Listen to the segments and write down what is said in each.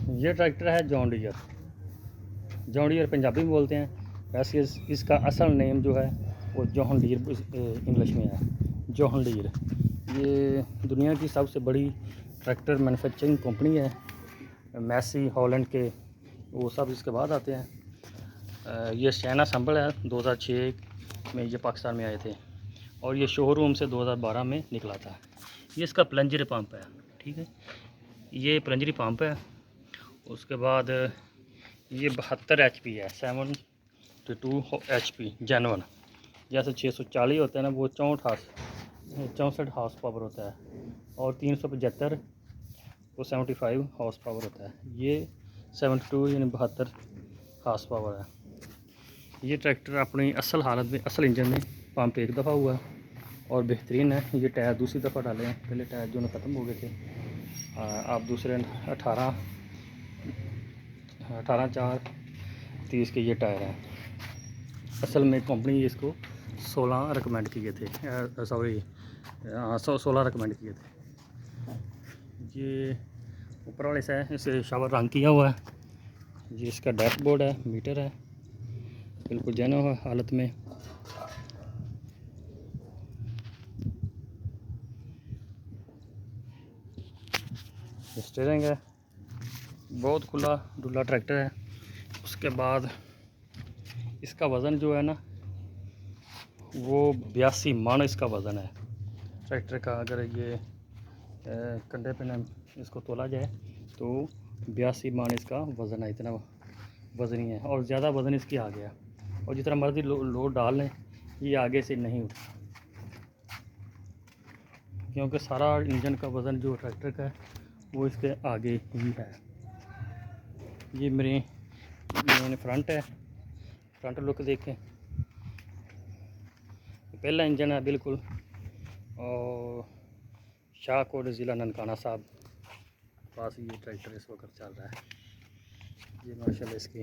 ये ट्रैक्टर है John Deere. John Deere Punjabi में बोलते हैं, वैसे इसका असल नेम जो है वो जॉन डियर इंग्लिश में है। जॉन डियर ये दुनिया की सबसे बड़ी ट्रैक्टर मैन्युफैक्चरिंग कंपनी है। मैसी, हॉलैंड के वो सब इसके बाद आते हैं। ये चाइना संबल है, 2006 में ये पाकिस्तान में आए थे और ये शोरूम से 2012 में निकला था। ये इसका प्लंजर पंप है, ठीक है, ये प्लंजरी पंप है। उसके बाद ये 72 HP है, 72 HP जेनवन। जैसे 640 होता है ना, वो 64 हाउस पावर होता है और 375 वो 75 हाउस पावर होता है। ये 72 यानी 72 हाउस पावर है। ये ट्रैक्टर अपनी असल हालत में, असल इंजन में पंप एक दफ़ा हुआ और बेहतरीन है। ये टायर दूसरी दफ़ा डाले हैं, पहले टायर जो ख़त्म हो गए थे। आप दूसरे 18/4/30 के ये टायर हैं। असल में कंपनी इसको 16 रिकमेंड किए थे, सॉरी 16 रिकमेंड किए थे। ये ऊपर वाले से है, इसे शावर रंग किया हुआ है। ये इसका डैशबोर्ड है, मीटर है, बिल्कुल जेन्युइन हालत में। स्टीयरिंग है, बहुत खुला डुला ट्रैक्टर है। उसके बाद इसका वज़न जो है ना वो 82 मन इसका वज़न है ट्रैक्टर का। अगर ये कंधे पे न इसको तोला जाए तो 82 मन इसका वज़न है। इतना वज़न ही है और ज़्यादा वज़न इसकी आ गया और जितना मर्ज़ी लोड डाल लें ये आगे से नहीं उठा, क्योंकि सारा इंजन का वज़न जो ट्रैक्टर का है वो इसके आगे ही है। ये मेन फ्रंट है, फ्रंट लुक देखें, पहला इंजन है बिल्कुल। और शाहकोट ज़िला ननकाना साहब पास ये ट्रैक्टर इस वक्त चल रहा है। ये माशाल्लाह इसकी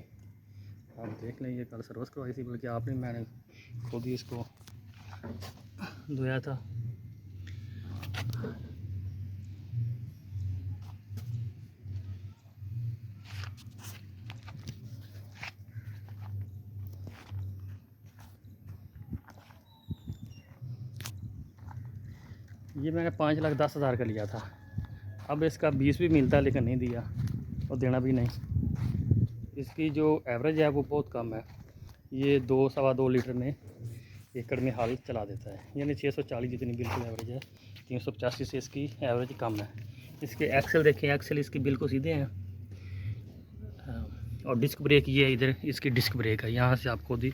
आप देख लें, ये कल सर्विस करवाई थी, बल्कि आपने, मैंने खुद ही इसको धोया था। ये मैंने 5,10,000 का लिया था। अब इसका 20 भी मिलता है लेकिन नहीं दिया और देना भी नहीं। इसकी जो एवरेज है वो बहुत कम है। ये 2-2.25 लीटर में एकड़ में हाल चला देता है, यानी 640 जितनी बिल्कुल एवरेज है, 385 से इसकी एवरेज कम है। इसके एक्सेल देखें, एक्सेल इसकी बिल्कुल सीधे हैं। और डिस्क ब्रेक ये इधर इसकी डिस्क ब्रेक है, यहाँ से आप खुद ही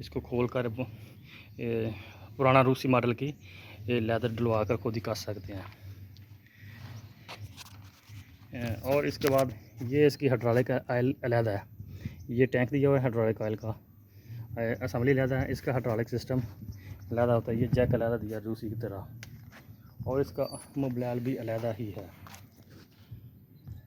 इसको खोल कर पुराना रूसी मॉडल की लेदर डलवा कर खुद ही कस सकते हैं। और इसके बाद ये इसकी हाइड्रोलिक ऑयल अलहदा है। ये टैंक दिया हुआ है हाइड्रोलिक ऑयल का, असम्बली अलहदा है। इसका हाइड्रोलिक सिस्टम अलहदा होता है। ये जैक अलहदा दिया रूसी की तरह और इसका मोबाइल भी अलहदा ही है।